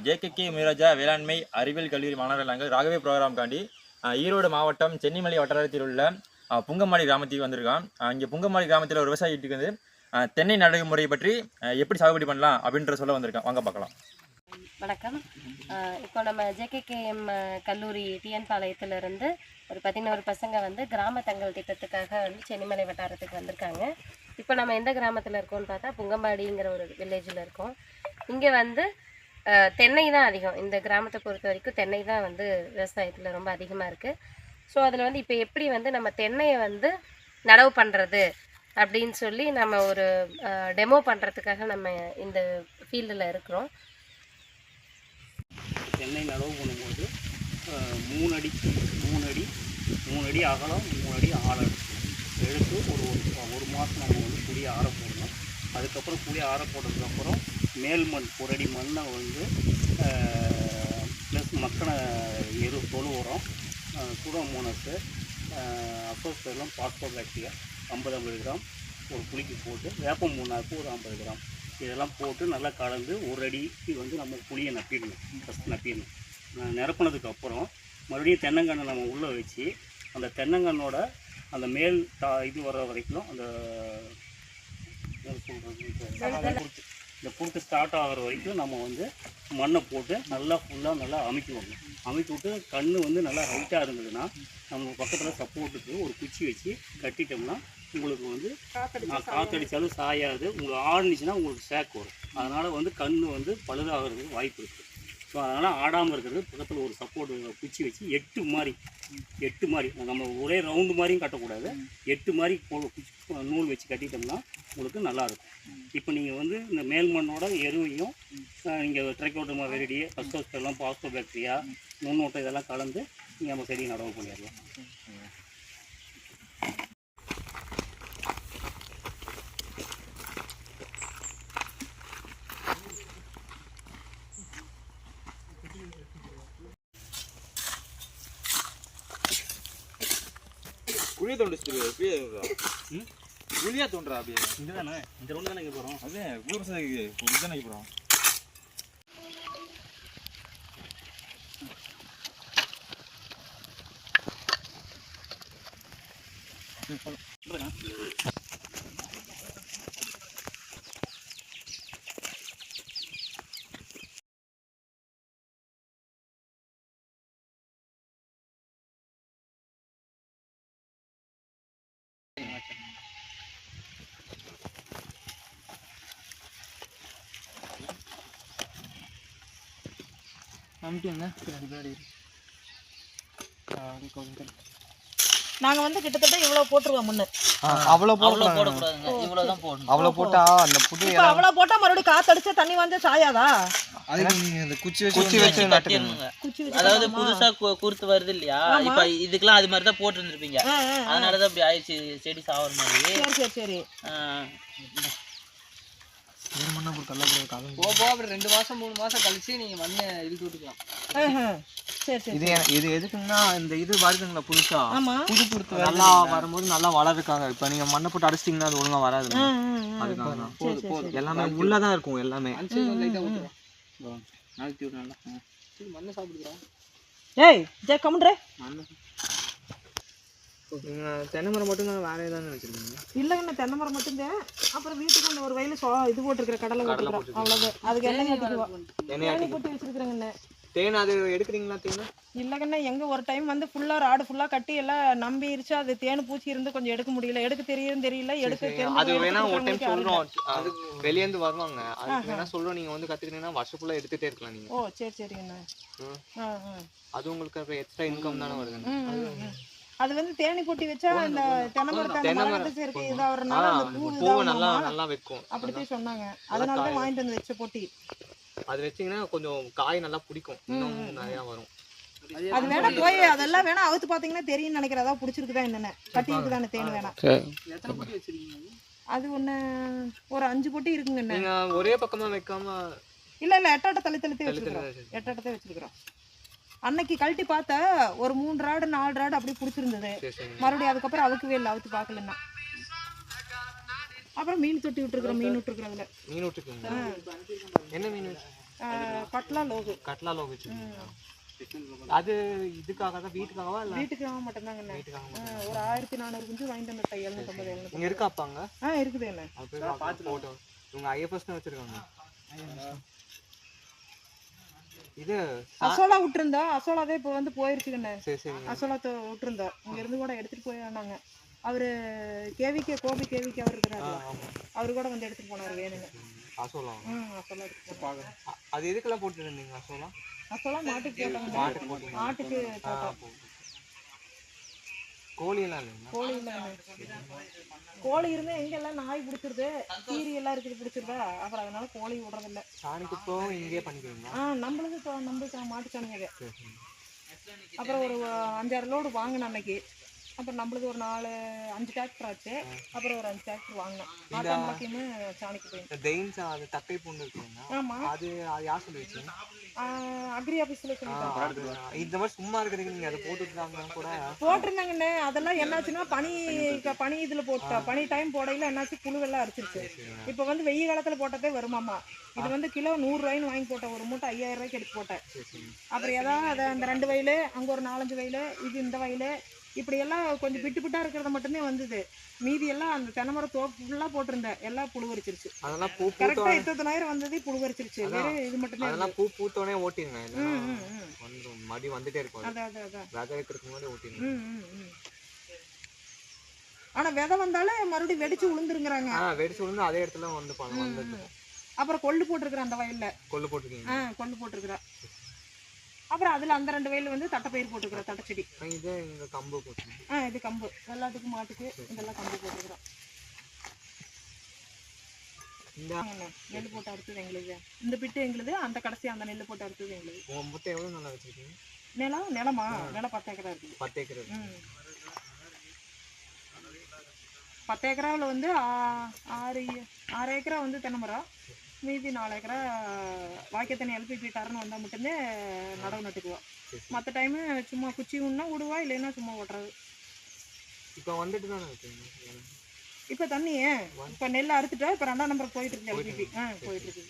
JKK மிராஜா வேளாண்மை அறிவியல் கல்லூரி மாணவர்கள் நாங்கள் ராகவே ப்ரோக்ராம் காண்டி ஈரோடு மாவட்டம் சென்னிமலை வட்டாரத்தில் உள்ள புங்கமாடி கிராமத்துக்கு வந்திருக்கோம். இங்கே புங்கமாடி கிராமத்தில் ஒரு விவசாயிக்கு வந்து தென்னை நடவு முறை பற்றி எப்படி சாகுபடி பண்ணலாம் அப்படின்ற சொல்ல வந்திருக்கோம். வாங்க பார்க்கலாம். வணக்கம். இப்போ நம்ம ஜேகேகேஎம் கல்லூரி டிஎன் பாளையத்திலிருந்து ஒரு 11 பசங்க வந்து கிராம தங்கள் திட்டத்துக்காக வந்து சென்னிமலை வட்டாரத்துக்கு வந்திருக்காங்க. இப்போ நம்ம எந்த கிராமத்தில் இருக்கோம்னு பார்த்தா புங்கம்பாடிங்கிற ஒரு வில்லேஜில் இருக்கோம். இங்கே வந்து தென்னை தான் அதிகம். இந்த கிராமத்தை பொறுத்த வரைக்கும் தென்னை தான் வந்து விவசாயத்தில் ரொம்ப அதிகமாக இருக்குது. ஸோ அதில் வந்து இப்போ எப்படி வந்து நம்ம தென்னையை வந்து நடவு பண்ணுறது அப்படின்னு சொல்லி நம்ம ஒரு டெமோ பண்ணுறதுக்காக நம்ம இந்த ஃபீல்டில் இருக்கிறோம். தென்னை நடவு பண்ணும்போது 3 அடி அகலம் 3 அடி ஆழம் எடுத்து ஒரு மாதம் நம்ம வந்து புளியை ஆற போடணும். அதுக்கப்புறம் புளியை ஆற போட்டதுக்கப்புறம் மேல் மண் 1 அடி மண்ணை வந்து ப்ளஸ் மக்கின தொழு உரம் சூடோமோனஸு அசோஸ்பெர்லம் பாஸ்போபாக்டீரியா 50 கிராம் ஒரு புளிக்கு போட்டு வேப்பம் புண்ணாக்கு ஒரு 50 கிராம் இதெல்லாம் போட்டு நல்லா கலந்து 1 அடிக்கு வந்து நம்ம புளியை நப்பிடணும். ஃபஸ்ட்டு நப்பிடணும். நிரப்புனதுக்கப்புறம் மறுபடியும் தென்னங்கண்ணை நம்ம உள்ளே வச்சு அந்த தென்னங்கண்ணோட அந்த மேல் இது வர வரைக்கும் அந்த இந்த குறுக்கு ஸ்டார்ட் ஆகிற வரைக்கும் நம்ம வந்து மண்ணை போட்டு நல்லா ஃபுல்லாக நல்லா அமுக்கி விடணும். அமுக்கி விட்டு கண் வந்து நல்லா ஹைட்டாக இருந்ததுன்னா நம்ம பக்கத்தில் சப்போர்ட்டுக்கு ஒரு குச்சி வச்சு கட்டிட்டோம்னா உங்களுக்கு வந்து காற்றடிச்சாலும் சாயாது. உங்களுக்கு ஆடுனுச்சுன்னா உங்களுக்கு சேக் வரும். அதனால் வந்து கண் வந்து பழுதாகிறதுக்கு வாய்ப்பு இருக்குது. ஸோ அதனால் ஆடாமல் இருக்கிறது பக்கத்தில் ஒரு சப்போர்ட் குச்சி வச்சு 8 மாதிரி நம்ம ஒரே ரவுண்டு மாதிரியும் கட்டக்கூடாது. 8 மாதிரி நூல் வச்சு கட்டிட்டோம்னா உங்களுக்கு நல்லாயிருக்கும். இப்போ நீங்கள் வந்து இந்த மேல் மண்ணோட எருவையும் நீங்கள் ட்ரைகோடர்மா வெரிடி அஸ்டோஸ்பெர்லம் பாஸ்போபாக்டீரியா நுண்ணோட்டம் இதெல்லாம் கலந்து நீங்கள் நம்ம செடியை நடவு பண்ணிடலாம். குழியை குழியா தோன்றா அப்படியே இங்கே தானே இந்த ரவுண்டு தானே போகிறோம். அதே குழி தானே போகிறோம். நாங்கள் வந்து கிட்டத்தட்ட இவ்வளோ போட்டுருவோம் முன்ன. அவ்வளோ போடக்கூடாதுங்க. இவ்வளோதான் போடணும். அவ்வளோ போட்டா அந்த புது அவ்வளோ போட்டால் மறுபடியும் காற்றடிச்சா தண்ணி வந்து சாயாதா? குச்சி வச்சு நட்டுக்கணுங்க. அதாவது புதுசா குறுத்து வருது இல்லையா, இப்ப இதுக்கெல்லாம் அது மாதிரி தான் போட்டு இருந்திருப்பீங்க. அதனாலதான் அப்படி ஆயிடுச்சு செடி சாவற மாதிரி. சரி சரி. அப்படி 2 மாசம் 3 மாசம் கழிச்சு நீங்க மண்ணை இழுத்து விட்டுக்கலாம். இது எதுக்குன்னா இந்த இது வருதுங்களா புதுசா புது குடுத்து நல்லா வரும்போது நல்லா வளருக்காங்க. இப்ப நீங்க மண்ணை போட்டு அடிச்சிட்டீங்கன்னா அது ஒழுங்கா வராது. அதுக்காக எல்லாமே உள்ளதான் இருக்கும். எல்லாமே மண்ணை சாப்பிடுறோம். ஏய் ஜே கம்முன்றே. தென்னை மரம் மட்டும் வேற ஏதாவது வச்சிருக்கீங்க? இல்லைங்கண்ணா தென்னை மரம் மட்டும்தான். அப்புறம் வீட்டுக்கு அந்த ஒரு வயலு இது போட்டுருக்கிற கடலை போட்டுருக்கிறோம். அவ்வளோதான். அதுக்கு எண்ணெய் போட்டு வச்சிருக்கிறேங்கண்ணே. தேன் அது எடுக்கிறீங்களா? தேன் இல்லைங்கண்ணா எங்க ஒரு டைம் வந்து ஃபுல்லா ராடு ஃபுல்லா கட்டி எல்லாம் நம்பிருச்சு. அது தேன் பூச்சி இருந்து கொஞ்சம் எடுக்க முடியல. எடுக்க தெரியல. அது வேணா ஒரு டைம் சொல்றோம். அது வெளியேந்து வருவாங்க. அது வேணா சொல்றோம். நீங்க வந்து கத்துக்கிட்டீங்கன்னா வருஷம் ஃபுல்லா எடுத்துட்டே இருக்கலாம் நீங்க. ஓ சரி சரிங்கண்ணா. அது உங்களுக்கு எக்ஸ்ட்ரா இன்கம் தானே வருதுங்க. அது வந்து தேனி கொட்டி வச்சா அந்த தென்னை மரத்தை இருக்கு இதாவறனால அந்த பூ நல்லா வைக்கும் அப்படிதான் சொன்னாங்க. அதனால தான் வாங்கிட்டு வந்து வச்ச போட்டி. அது வெச்சீங்கன்னா கொஞ்சம் காய் நல்லா பிடிக்கும். இன்னும் நிறைய வரும். அது வேணா போய் அதெல்லாம் வேணா அவுத்து பாத்தீங்கன்னா தெரியும் நினைக்கிறேன். அதான் பிடிச்சிருக்குதா என்னன்னு கட்டி இருக்குதானே தேன் வேணா. எத்தனை பொட்டி வச்சிருக்கீங்க? அது ஒண்ணு ஒரு 5 பொட்டி இருக்குங்க. நீங்க ஒரே பக்கமா வைக்காம இல்ல எட்டாட்ட தள்ளி வச்சிருக்கிறோம். அன்னைக்கு கழட்டி பார்த்தா ஒரு 3 ராடு 4 ராடு அப்படி பிடிச்சிருந்தது. மறுபடியும் அதுக்கப்புறம் அவுக்கவே இல்லை. அவுத்து பார்க்கலன்னா அப்புறம் மீன் தொட்டி விட்டுருக்குறோம். மீன் விட்டுருக்குறோம். அதுல மீன் விட்டுருக்கீங்க? என்ன மீன்? கட்லா லோகு. கட்லா லோகு வச்சிருக்கீங்களா? அது இதுக்காக தான், வீட்டுக்காகவா இல்லை? வீட்டுக்காக மட்டும்தாங்கண்ணே. ஒரு 1400 குஞ்சு வாங்கிட்டு வந்த 750 இங்கே இருக்காப்பாங்க? இருக்குது என்ன. அது போய் போட்டோ இவங்க ஐஎஃப்எஸ்னு வச்சிருக்காங்க. இது அசோலா விட்டுருந்தா, அசோலாவே இப்போ வந்து போயிருச்சுங்கண்ணே. சரி சரி. அசோலா விட்டுருந்தோம், இங்கேருந்து கூட எடுத்துகிட்டு போயானாங்க. அவர் கேவிகே கோபி கேவிகே அவர் இருக்கிறாரு, அவரு கூட வந்து எடுத்துகிட்டு போனார் வேணுங்க. அசோலா? அசோலா எடுத்துகிட்டு போனாங்க. அது எதுக்கெல்லாம் போட்டு இருந்தீங்க அசோலா? அசோலா மாட்டுக்கு போட்டாங்க. மாட்டுக்கு போட்டோம். கோழியெல்லாம் இல்லைங்களா? கோழி இல்லை. கோழி இருந்தால் எங்கெல்லாம் நாய் பிடிச்சிருது, கீரி எல்லாம் இருக்குது பிடிச்சிருதா, அப்புறம் அதனால கோழி விடுறதில்ல. சாணிக்கு இப்போ இங்கேயே பண்ணிக்கிறீங்களா? நம்மளுக்கு இப்போ நம்மளுக்கு மாட்டு சாணிங்க. அப்புறம் ஒரு 5-6 லோடு வாங்கினேன் அன்னைக்கு. அப்புறம் நம்மளுக்கு ஒரு 4-5 டிராக்டர் ஆச்சு. அப்புறம் ஒரு 5 டிராக்டர் வாங்கினேன். ஆட்டோமேட்டிக்குமே சாணிக்கு போய் தெயின்ஸா அது தக்கை பூண்டு இருக்குங்க. ஆமாம், அது யார் சொல்லி வச்சுங்க? அக்ரி ஆஃபீஸில் சொல்லிட்டாங்க. இந்த மாதிரி சும்மா இருக்கிறதுக்கு நீங்கள் அதை போட்டுருந்தாங்க கூட. போட்டிருந்தாங்கண்ணே. அதெல்லாம் என்னாச்சுன்னா பனி இதில் போட்டா பனி டைம் போடையில என்னாச்சு, புழுவெல்லாம் அடிச்சிருச்சு. இப்போ வந்து வெயில் காலத்தில் போட்டதே வருமாமா. இது வந்து கிலோ 100 ரூபாய்ன்னு வாங்கி போட்டேன். ஒரு மூட்டை 5000 ரூபாய்க்கு எடுத்து போட்டேன். அப்புறம் ஏதாவது அதை அந்த 2 வயல், அங்கே ஒரு 4-5 வயல், இது இந்த வயல், இப்படியெல்லாம் கொஞ்சம் பிட்டு பிட்டா இருக்கிறத மட்டுமே வந்தது. மீதி எல்லாம் அந்த தென்னைமரம் தோப்பு ஃபுல்லாக போட்டிருந்தேன், எல்லாம் புழுவரிச்சிருச்சு. அதெல்லாம் பூ கரெக்டாக 8,000 வந்தது, புழுவரிச்சிருச்சு. வேறு இது மட்டுமே. அதெல்லாம் பூ பூத்தோடனே ஓட்டிருங்க, வந்துடும் மடி வந்துட்டே இருக்கும். அதான் விதை வைக்கிறதுக்கு முன்னாடி ஓட்டிருங்க. ஆனால் விதை வந்தாலும் மறுபடியும் வெடிச்சு விழுந்துருங்கிறாங்க. வெடிச்சு விழுந்து அதே இடத்துல வந்து வந்துடும். அப்புறம் கொள்ளு போட்டிருக்கிறேன் அந்த வயலில். கொள்ளு போட்டிருக்கீங்க? கொள்ளு போட்டிருக்கிறேன். அப்புறம் அதில் அந்த 2 வயல் வந்து தட்டைப்பயிர் போட்டுக்கிறேன், தட்டைச்செடி. இது இந்த கம்பு போட்டுருக்கேன். இது கம்பு, எல்லாத்துக்கும் மாட்டுக்கு இதெல்லாம் கம்பு போட்டுக்கிறோம். நெல் போட்டு அறுத்தது எங்களுக்கு, இந்த பிட்டு எங்களுது, அந்த கடைசி அந்த நெல் போட்டு அறுத்தது எங்களுக்கு. உங்கள் முட்டை எவ்வளோ நல்லா வச்சுருக்கீங்க? நிலம் 10 ஏக்கரா இருக்குது. 10 ஏக்கர். 10 ஏக்கராவில் வந்து 6 ஏக்கரா வந்து தென்னை மரம், மீதி 4 ஏக்கரா வாய்க்கால் தண்ணி எல்பிபி டர்னு வந்தால் மட்டுமே நடவு நட்டுக்குவோம். மற்ற டைமு சும்மா குச்சி ஒன்றா விடுவா, இல்லைன்னா சும்மா ஓட்டுறது. இப்போ வந்துட்டு தானே இருக்குங்க இப்போ தண்ணி இப்போ நெல் அறுத்துட்டா, இப்போ 2ஆம் நம்பர் போயிட்டு இருக்கு எல்பிபி. போயிட்டு இருக்குது.